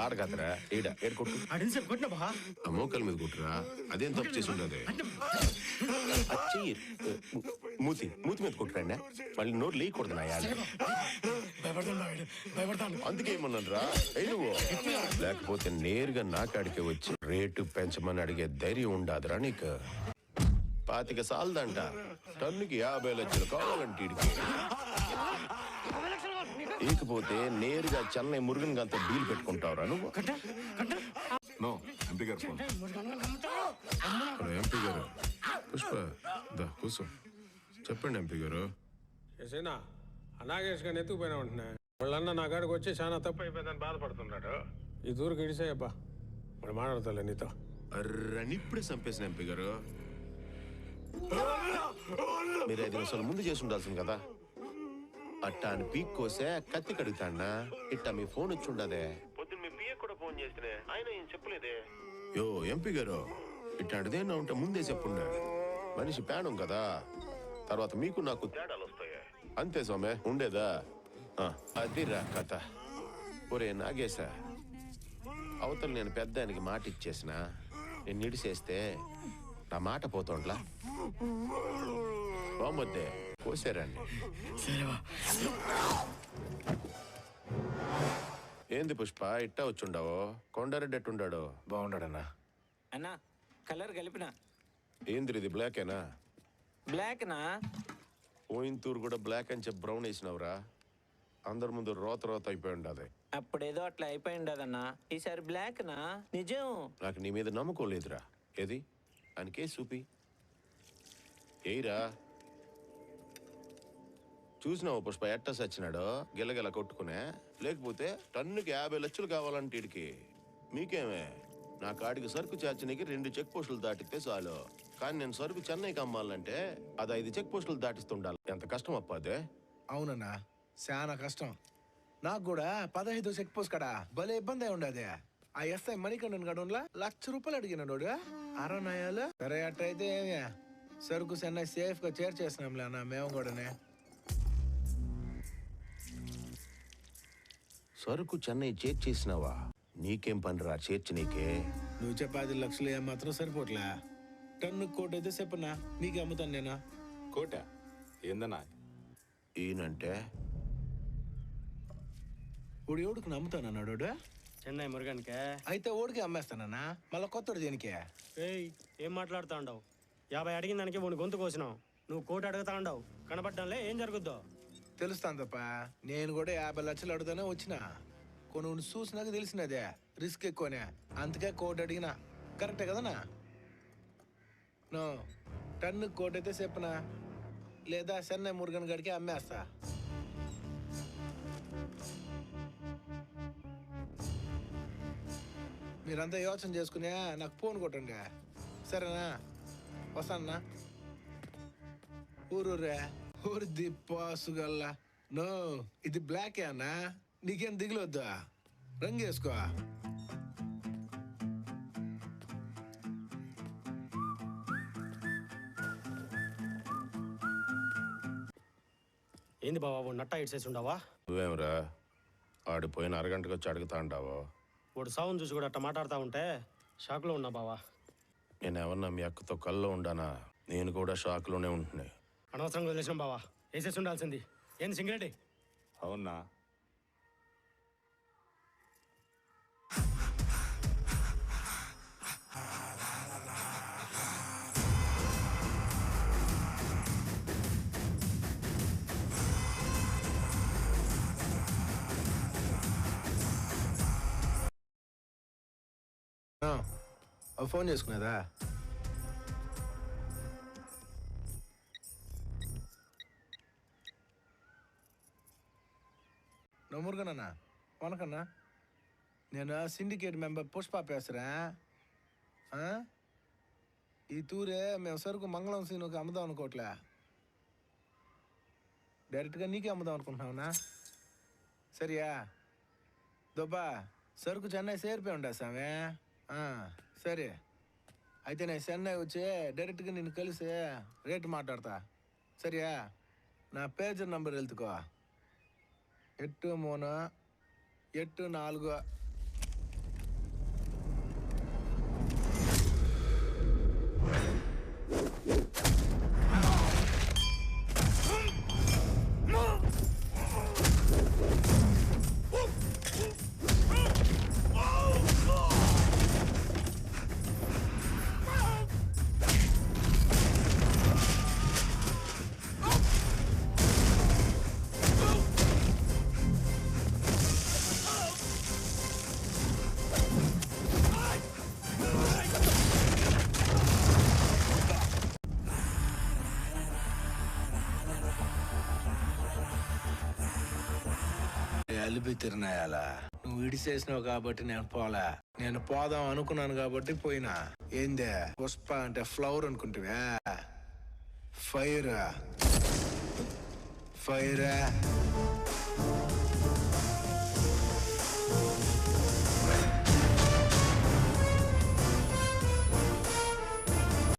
ఆడగదరా ఈడ ఏడు కొట్టు అడిగి సార్ కొట్టిన బా ఆ మోకాల మీద కొట్టురా అదేం తప్పు చేసి ఉండదు మూతి మూతి మీద కొట్టురండి మళ్ళీ నోరు లేకూడదు నా అందుకే ఏమన్నాను రా నువ్వు లేకపోతే నేరుగా నా కాడికి వచ్చి రేటు పెంచమని అడిగే ధైర్యం ఉండదురా నీకు 25 సాలదంట టన్నుకి 50 లక్షలు కావాలంటే ఇకపోతే నేరుగా చెన్నై మురుగన్ గాంతో డీల్ పెట్టుకుంటావురా నువ్వు ఎంపీ గారు ఎంపీ గారు పుష్ప కూర్చో చెప్పండి ఎంపీ గారు చేసేనా అనాగేష్ గారిని ఎత్తుకుపోయినా ఉంటున్నా వాళ్ళన్న నా కాడికి వచ్చి చాలా తప్పు అయిపోయిందని బాధపడుతున్నాడు ఈ దూరకు ఇడిసేయబ్బా మరి మాట్లాడతాలే నీతో అర్రని ఇప్పుడే చంపేసిన ఎంపీ గారు మీరు 5 నిమిషాలు ముందు చేసి ఉండాల్సింది కదా అట్టా అని పీక్ కోసే కత్తి కడుగుతాడా ఇట్టా మీ ఫోన్ వచ్చి ఉండదే పొద్దున్న మీ పిఏ కూడా ఫోన్ చేస్తే ఆయన ఏం చెప్పలేదే యో ఎంపీ గారు ఇట్లాంటిదేనా ఉంటే ముందే చెప్పుండే మనిషి పేడం కదా తర్వాత మీకు నాకు తేడాలు వస్తాయి అంతే సోమే ఉండేదా అదిరా కథ ఒరే నాగేశా అవతల నేను పెద్ద ఆయనకి మాట ఇచ్చేసిన నేను నిడిసేస్తే నా మాట పోతుండ్లా బాగుందే కోసారండి ఏంది పుష్ప ఇట్టా వచ్చుండవు కొండారెడ్డి ఎట్టుండాడు బాగుండాడన్నా అన్నా కలర్ కలిపిన ఏంది ఇది బ్లాకేనా బ్లాక్ నా పోయింతూరు కూడా బ్లాక్ అని చెప్పి బ్రౌన్ వేసినవురా అందరి ముందు రోత అయిపోయి ఉండదు అప్పుడేదో అట్లా అయిపోయి ఉండదన్నా ఈసారి బ్లాక్ నా నిజం నాకు నీ మీద నమ్మకం లేదురా ఏది అని కేసు చూపి ఏయిరా చూసినావు పుష్ప ఎట్ట సచ్చినాడో గిల్లగిల్ల కొట్టుకునే లేకపోతే టన్నుకి 50 లక్షలు కావాలంటే ఇడికి మీకేమే నా కాడికి సరుకు చేర్చనీకి 2 చెక్ పోస్టులు దాటితే చాలు కానీ నేను సరుకు చెన్నైకి అమ్మాలంటే అది 5 చెక్ పోస్టులు దాటిస్తుండాలి ఎంత కష్టం అప్పాదే అవునన్నా చాలా కష్టం నాకు కూడా 15 చెక్ పోస్ట్ కడా భలే ఇబ్బంది అయి ఉండదే ఆ ఎస్ఐ మణికండన్ గడంలో ₹1,00,000 అడిగినాడు అరనాయాలు సరే అట్టయితే ఏమి సరుకు చెన్నై సేఫ్ గా చేర్చేసినాంలే అన్న మేము కూడానే సరుకు చెన్నై చేర్చేసినావా నీకేం పనిరా చేర్చి నీకే నువ్వు చెప్పే 10 లక్షలు ఏమాత్రం సరిపోట్లే టన్ను కోటి అయితే చెప్పనా నీకు అమ్ముతాను నేనా కోట ఏందన్నా ఈయనంటే ఇప్పుడు ఎవడికి నమ్ముతానన్నాడు చెన్నై మురుగన్కే అయితే ఓడికి అమ్మేస్తానన్నా మళ్ళీ కొత్తడు దేనికి ఏయ్ ఏం మాట్లాడుతా ఉండవు 50 అడిగిన దానికి వాడిని గొంతు కోసినావు నువ్వు కోటి అడుగుతా ఉండవు కనబడ్డంలే ఏం జరుగుద్దో తెలుస్తాను తప్ప నేను కూడా 50 లక్షలు అడుగుతానే వచ్చిన కొన్ని చూసినాక తెలిసినదే రిస్క్ ఎక్కువనే అందుకే కోటి అడిగినా కరెక్టే కదనా నో టన్ను కోటి అయితే చెప్పనా లేదా చెన్నై మురుగన్ గడికి అమ్మేస్తా మీరంతా యోచన చేసుకునే నాకు ఫోన్ కొట్టండి సరేనా వస్తానా ఊరూరే ఊరు దిప్పాసుగల్లా నో ఇది బ్లాకే అన్నా నీకేం దిగులొద్దా రంగు వేసుకో ఏంది బాబా నట్టా ఇడ్సేసి ఉండవా నువ్వేమరా ఆడిపోయిన అరగంటకు వచ్చి అడుగుతా ఉంటావో వాడు సౌండ్ చూసి కూడా అట్ట మాట్లాడుతూ ఉంటే షాక్లో ఉన్నా బావా నేను ఎవరన్నా మీ అక్కతో కల్లో ఉండానా నేను కూడా షాక్లోనే ఉంటున్నాయి అనవసరంగా వదిలేసాం బావా వేసేసి ఉండాల్సింది ఏంది సింగరెడ్డి అవునా ఫోన్ చేసుకునేదా మురుగనన్నా వనకన్నా నేను సిండికేట్ మెంబర్ పుష్ప పేసుறேன் ఈ తూరే మేము సరుకు మంగళం సీనుకి అమ్ముదాం అనుకోవట్లే డైరెక్ట్గా నీకే అమ్ముదాం అనుకుంటున్నావునా సరియా దొబ్బా సరుకు చెన్నై చేరిపోయి ఉండా సామె సరే అయితే నేను చెన్నై వచ్చి డైరెక్ట్గా నిన్ను కలిసి రేటు మాట్లాడతా సరియా నా పేజర్ నంబర్ వెళ్తుకో 8384 కలిపి తిరినాయాలా నువ్వు ఇడిసేసినావు కాబట్టి నేను పోలా నేను పోదాం అనుకున్నాను కాబట్టి పోయినా ఏందే పుష్ప అంటే ఫ్లవర్ అనుకుంటువా ఫైర్ ఫైర్